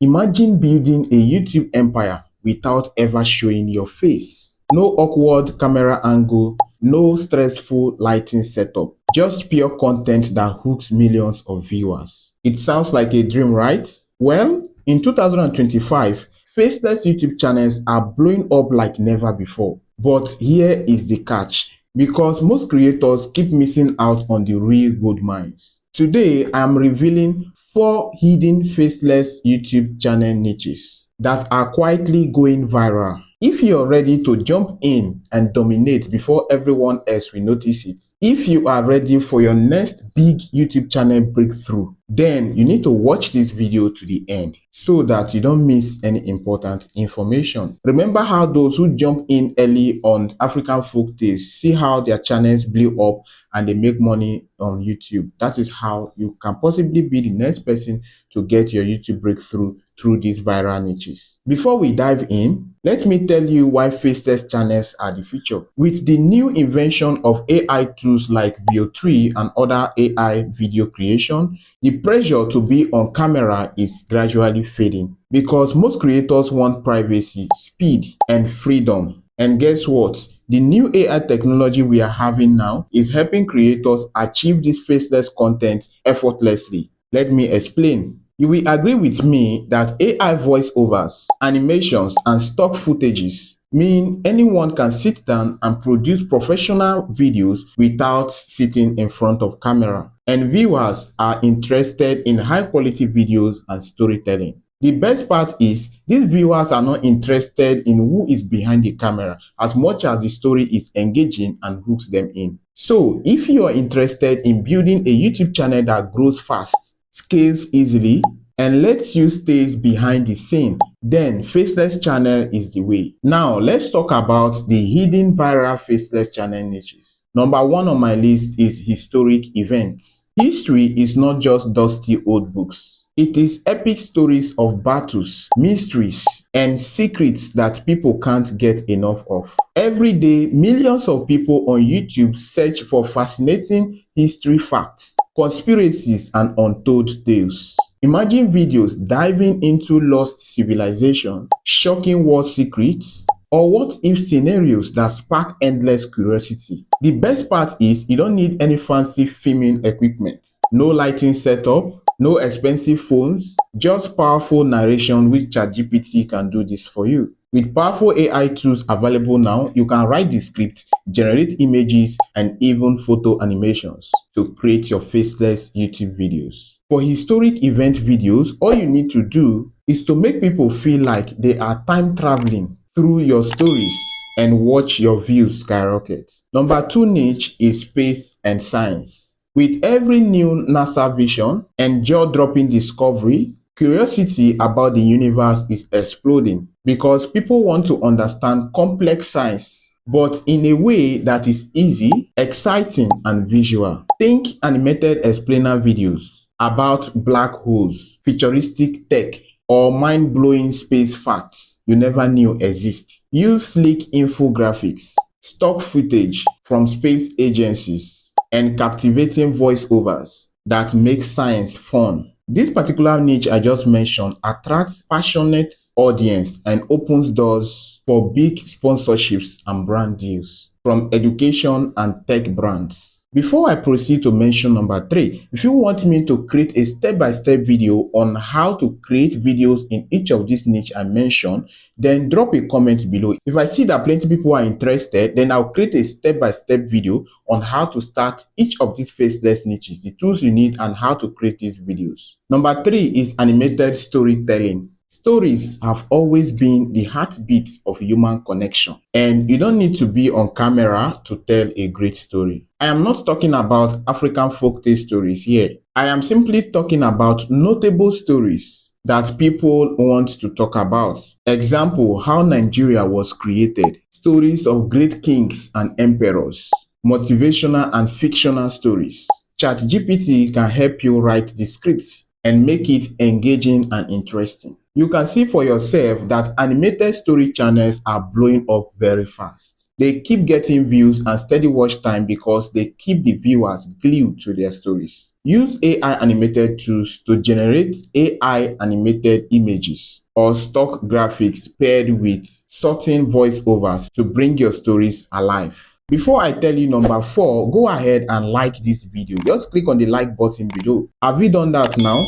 Imagine building a YouTube empire without ever showing your face. No awkward camera angle, no stressful lighting setup, just pure content that hooks millions of viewers. It sounds like a dream, right? Well, in 2025, faceless YouTube channels are blowing up like never before. But here is the catch, because most creators keep missing out on the real gold mines. Today, I'm revealing 4 hidden faceless YouTube channel niches that are quietly going viral. If you're ready to jump in and dominate before everyone else will notice it, if you are ready for your next big YouTube channel breakthrough, then you need to watch this video to the end so that you don't miss any important information. Remember how those who jump in early on African folk tales see how their channels blew up and they make money on YouTube. That is how you can possibly be the next person to get your YouTube breakthrough through these viral niches. Before we dive in, let me tell you why faceless channels are the future. With the new invention of AI tools like Bio 3 and other AI video creation, the pressure to be on camera is gradually fading because most creators want privacy, speed, and freedom. And guess what? The new AI technology we are having now is helping creators achieve this faceless content effortlessly. Let me explain. You will agree with me that AI voiceovers, animations, and stock footages mean anyone can sit down and produce professional videos without sitting in front of camera. And viewers are interested in high quality videos and storytelling. The best part is these viewers are not interested in who is behind the camera as much as the story is engaging and hooks them in. So if you are interested in building a YouTube channel that grows fast, scales easily, and lets you stay behind the scene, then faceless channel is the way. Now let's talk about the hidden viral faceless channel niches. Number 1 on my list is historic events. History is not just dusty old books. It is epic stories of battles, mysteries, and secrets that people can't get enough of. Every day, millions of people on YouTube search for fascinating history facts, conspiracies, and untold tales. Imagine videos diving into lost civilization, shocking war secrets, or what if scenarios that spark endless curiosity. The best part is you don't need any fancy filming equipment, no lighting setup, no expensive phones, just powerful narration which ChatGPT can do this for you. With powerful AI tools available now, you can write the script, generate images, and even photo animations to create your faceless YouTube videos. For historic event videos, all you need to do is to make people feel like they are time traveling through your stories and watch your views skyrocket. Number 2 niche is space and science. With every new NASA vision and jaw-dropping discovery, curiosity about the universe is exploding because people want to understand complex science, but in a way that is easy, exciting, and visual. Think animated explainer videos about black holes, futuristic tech, or mind-blowing space facts you never knew exist. Use sleek infographics, stock footage from space agencies, and captivating voiceovers that make science fun. This particular niche I just mentioned attracts passionate audience and opens doors for big sponsorships and brand deals from education and tech brands. Before I proceed to mention number 3, if you want me to create a step-by-step video on how to create videos in each of these niche I mentioned, then drop a comment below. If I see that plenty people are interested, then I'll create a step-by-step video on how to start each of these faceless niches, the tools you need, and how to create these videos. Number 3 is animated storytelling. Stories have always been the heartbeat of human connection, and you don't need to be on camera to tell a great story. I am not talking about African folktale stories here. I am simply talking about notable stories that people want to talk about. Example, how Nigeria was created, stories of great kings and emperors, motivational and fictional stories. ChatGPT can help you write the script and make it engaging and interesting. You can see for yourself that animated story channels are blowing up very fast. They keep getting views and steady watch time because they keep the viewers glued to their stories. Use AI animated tools to generate AI animated images or stock graphics paired with certain voiceovers to bring your stories alive. Before I tell you number 4, go ahead and like this video. Just click on the like button below. Have you done that now?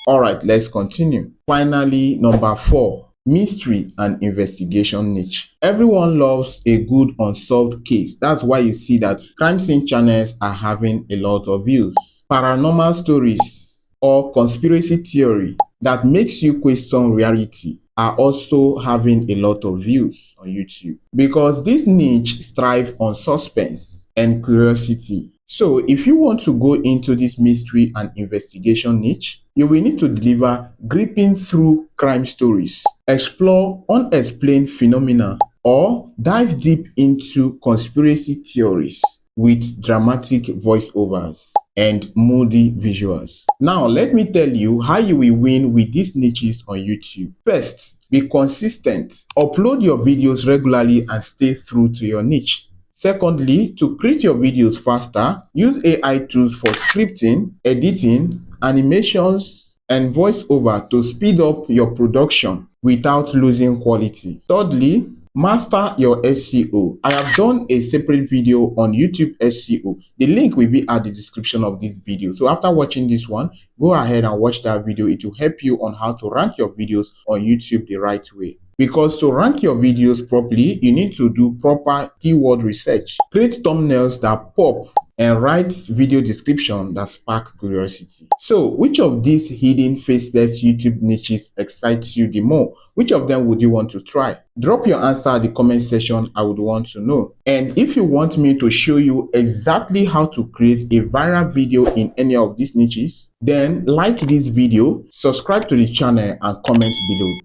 Alright, let's continue. Finally, number 4, mystery and investigation niche. Everyone loves a good unsolved case. That's why you see that crime scene channels are having a lot of views. Paranormal stories or conspiracy theory that makes you question reality are also having a lot of views on YouTube because this niche thrives on suspense and curiosity. So if you want to go into this mystery and investigation niche, you will need to deliver gripping through crime stories, explore unexplained phenomena, or dive deep into conspiracy theories with dramatic voiceovers and moody visuals. Now, let me tell you how you will win with these niches on YouTube. First, be consistent. Upload your videos regularly and stay true to your niche. Secondly, to create your videos faster, use AI tools for scripting, editing, animations, and voiceover to speed up your production without losing quality. Thirdly, master your SEO. I have done a separate video on YouTube SEO. The link will be at the description of this video. So after watching this one, go ahead and watch that video. It will help you on how to rank your videos on YouTube the right way. Because to rank your videos properly, you need to do proper keyword research. Create thumbnails that pop and write video description that spark curiosity. So, which of these hidden faceless YouTube niches excites you the more? Which of them would you want to try? Drop your answer at the comment section. I would want to know. And if you want me to show you exactly how to create a viral video in any of these niches, then like this video, subscribe to the channel and comment below.